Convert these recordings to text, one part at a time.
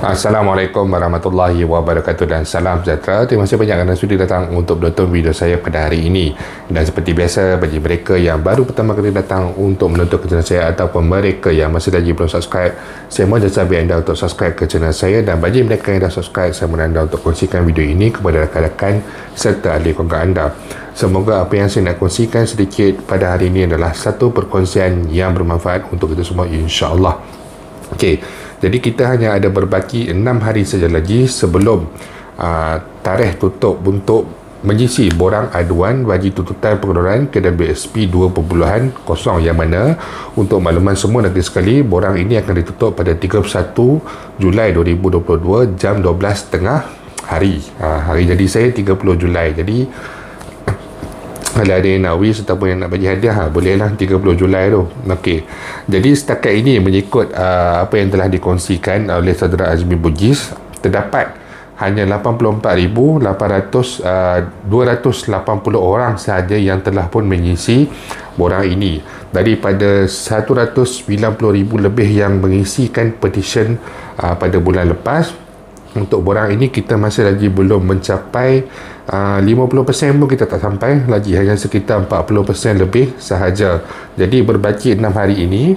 Assalamualaikum warahmatullahi wabarakatuh dan salam sejahtera. Terima kasih banyak kerana sudi datang untuk menonton video saya pada hari ini. Dan seperti biasa, bagi mereka yang baru pertama kali datang untuk menonton ke channel saya ataupun mereka yang masih lagi belum subscribe, saya mohon jasa anda untuk subscribe ke channel saya. Dan bagi mereka yang dah subscribe, saya mohon anda untuk kongsikan video ini kepada rakan-rakan serta ahli keluarga anda. Semoga apa yang saya nak kongsikan sedikit pada hari ini adalah satu perkongsian yang bermanfaat untuk kita semua, insya-Allah. Okey, jadi kita hanya ada berbaki 6 hari saja lagi sebelum tarikh tutup untuk mengisi borang aduan bagi tuntutan pengeluaran KWSP 2.0, yang mana untuk makluman semua nanti sekali, borang ini akan ditutup pada 31 Julai 2022 jam 12 tengah hari. Hari jadi saya 30 Julai. Jadi kalau ada yang nak wish ataupun yang nak bagi hadiah, bolehlah 30 Julai tu. Okey. Jadi setakat ini mengikut apa yang telah dikongsikan oleh saudara Azmi Bugis, terdapat hanya 84,280 orang sahaja yang telah pun mengisi borang ini. Daripada 190,000 lebih yang mengisikan petition pada bulan lepas, untuk borang ini kita masih lagi belum mencapai 50% pun kita tak sampai lagi, hanya sekitar 40% lebih sahaja. Jadi berbaki 6 hari ini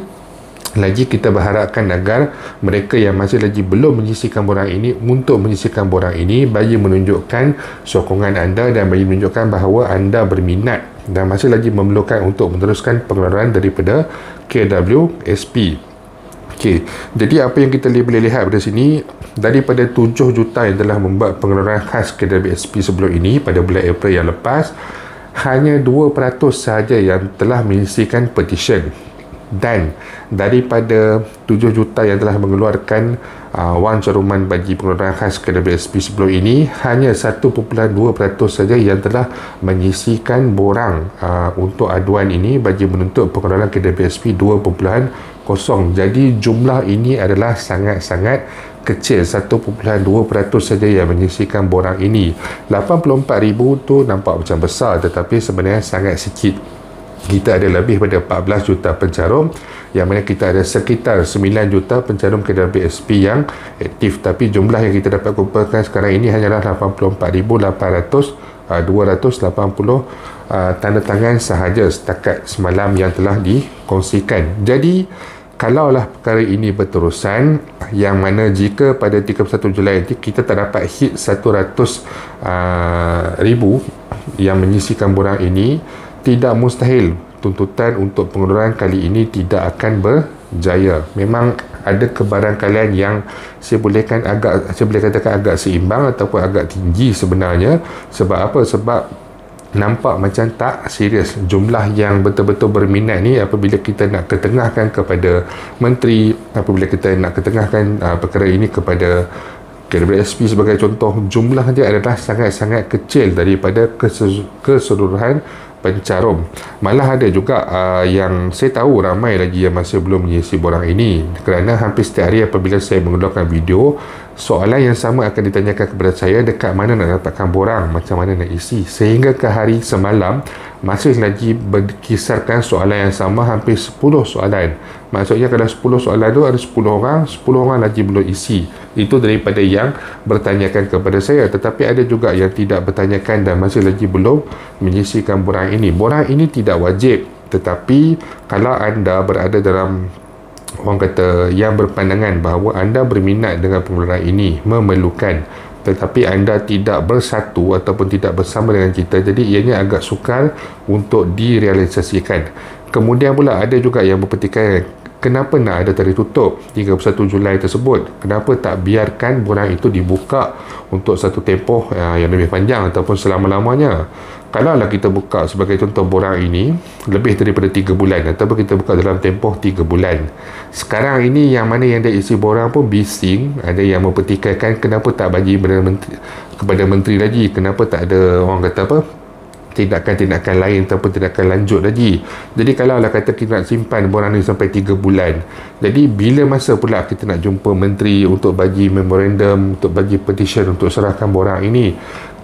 lagi, kita berharapkan agar mereka yang masih lagi belum menyisikan borang ini untuk menyisikan borang ini, bagi menunjukkan sokongan anda dan bagi menunjukkan bahawa anda berminat dan masih lagi memerlukan untuk meneruskan pengeluaran daripada KWSP. Okey, jadi apa yang kita boleh lihat pada sini, daripada 7 juta yang telah membuat pengeluaran khas KWSP sebelum ini pada bulan April yang lepas, hanya 2% sahaja yang telah mengisikan petition. Dan daripada 7 juta yang telah mengeluarkan wang caruman bagi pengeluaran khas KWSP sebelum ini, hanya 1.2% saja yang telah mengisikan borang untuk aduan ini bagi menuntut pengeluaran KWSP 2.0. Jadi jumlah ini adalah sangat-sangat kecil, 1.2% saja yang mengisikan borang ini. 84,000 tu nampak macam besar, tetapi sebenarnya sangat sikit. Kita ada lebih pada 14 juta pencarum, yang mana kita ada sekitar 9 juta pencarum KWSP yang aktif, tapi jumlah yang kita dapat kumpulkan sekarang ini hanyalah 84,280 tanda tangan sahaja setakat semalam yang telah dikongsikan. Jadi kalaulah perkara ini berterusan, yang mana jika pada 31 Julai nanti kita tak dapat hit 100,000 yang menyisikan borang ini, tidak mustahil tuntutan untuk pengeluaran kali ini tidak akan berjaya. Memang ada kebarangkalian yang saya boleh katakan agak seimbang ataupun agak tinggi sebenarnya. Sebab apa? Sebab nampak macam tak serius jumlah yang betul-betul berminat ni apabila kita nak ketengahkan kepada menteri, apabila kita nak ketengahkan perkara ini kepada KWSP sebagai contoh, jumlah dia adalah sangat-sangat kecil daripada keseluruhan pencarum. Malah ada juga yang saya tahu ramai lagi yang masih belum mengisi borang ini, kerana hampir setiap hari apabila saya mengeluarkan video, soalan yang sama akan ditanyakan kepada saya, dekat mana nak dapatkan borang, macam mana nak isi. Sehingga ke hari semalam masih lagi berkisarkan soalan yang sama, hampir 10 soalan. Maksudnya kalau 10 soalan tu ada 10 orang lagi belum isi. Itu daripada yang bertanyakan kepada saya. Tetapi ada juga yang tidak bertanyakan dan masih lagi belum menyisikan borang ini. Borang ini tidak wajib, tetapi kalau anda berada dalam, orang kata, yang berpandangan bahawa anda berminat dengan pengeluaran ini, memerlukan, tetapi anda tidak bersatu ataupun tidak bersama dengan kita, jadi ianya agak sukar untuk direalisasikan. Kemudian pula ada juga yang berpetikan, kenapa nak ada tarikh tutup 31 Julai tersebut? Kenapa tak biarkan borang itu dibuka untuk satu tempoh yang lebih panjang ataupun selama-lamanya? Kalaulah kita buka sebagai contoh borang ini lebih daripada 3 bulan ataupun kita buka dalam tempoh 3 bulan. Sekarang ini yang mana yang dah isi borang pun bising, ada yang mempertikaikan kenapa tak bagi kepada menteri lagi, kenapa tak ada, orang kata apa, tindakan-tindakan lain ataupun tindakan lanjut lagi. Jadi kalau lah kata kita nak simpan borang ni sampai 3 bulan, jadi bila masa pula kita nak jumpa menteri untuk bagi memorandum, untuk bagi petition untuk serahkan borang ini?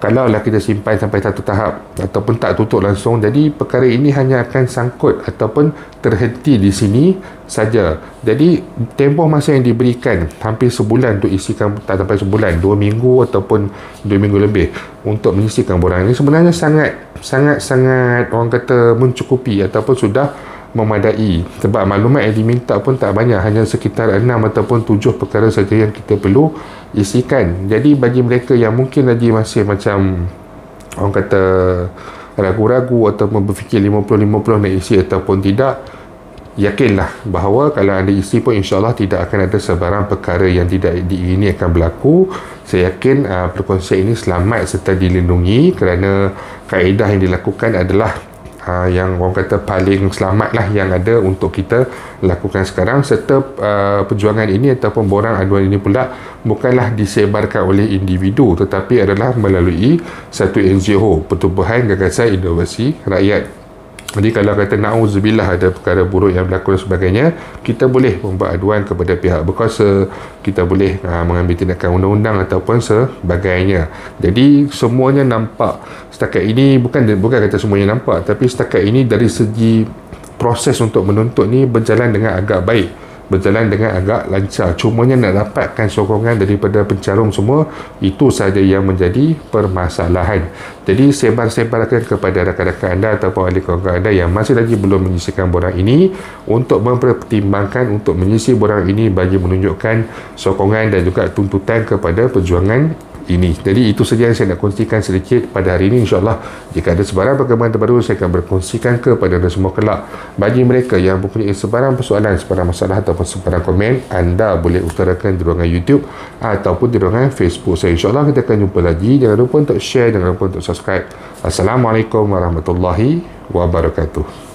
Kalau lah kita simpan sampai satu tahap ataupun tak tutup langsung, jadi perkara ini hanya akan sangkut ataupun terhenti di sini saja. Jadi tempoh masa yang diberikan hampir sebulan untuk isikan, tak sampai sebulan, 2 minggu ataupun 2 minggu lebih untuk menyisikan borang ini sebenarnya sangat orang kata mencukupi ataupun sudah memadai, sebab maklumat yang diminta pun tak banyak, hanya sekitar 6 ataupun 7 perkara saja yang kita perlu isikan. Jadi bagi mereka yang mungkin lagi masih macam orang kata ragu-ragu ataupun berfikir 50-50 nak isi ataupun tidak, yakinlah bahawa kalau anda isi pun insyaAllah tidak akan ada sebarang perkara yang tidak diingini akan berlaku. Saya yakin perkongsian ini selamat serta dilindungi, kerana kaedah yang dilakukan adalah yang orang kata paling selamat lah yang ada untuk kita lakukan sekarang. Serta perjuangan ini ataupun borang aduan ini pula bukanlah disebarkan oleh individu, tetapi adalah melalui satu NGO, Pertubuhan Gagasan Inovasi Rakyat. Jadi kalau kata na'udzubillah ada perkara buruk yang berlaku dan sebagainya, kita boleh membuat aduan kepada pihak berkuasa, kita boleh mengambil tindakan undang-undang ataupun sebagainya. Jadi semuanya nampak setakat ini, bukan kata semuanya nampak, tapi setakat ini dari segi proses untuk menuntut ni berjalan dengan agak baik, berjalan dengan agak lancar. Cumanya nak dapatkan sokongan daripada pencarum semua, itu saja yang menjadi permasalahan. Jadi sebar-sebarkan kepada rakan-rakan anda ataupun ahli keluarga anda yang masih lagi belum menyisikan borang ini, untuk mempertimbangkan untuk menyisi borang ini bagi menunjukkan sokongan dan juga tuntutan kepada perjuangan ini. Jadi itu saja yang saya nak kongsikan sedikit pada hari ini. InsyaAllah jika ada sebarang perkembangan terbaru, saya akan berkongsikan kepada anda semua kelak. Bagi mereka yang mempunyai sebarang persoalan, sebarang masalah ataupun sebarang komen, anda boleh utarakan di ruangan YouTube ataupun di ruangan Facebook saya. InsyaAllah kita akan jumpa lagi. Jangan lupa untuk share, jangan lupa untuk subscribe. Assalamualaikum warahmatullahi wabarakatuh.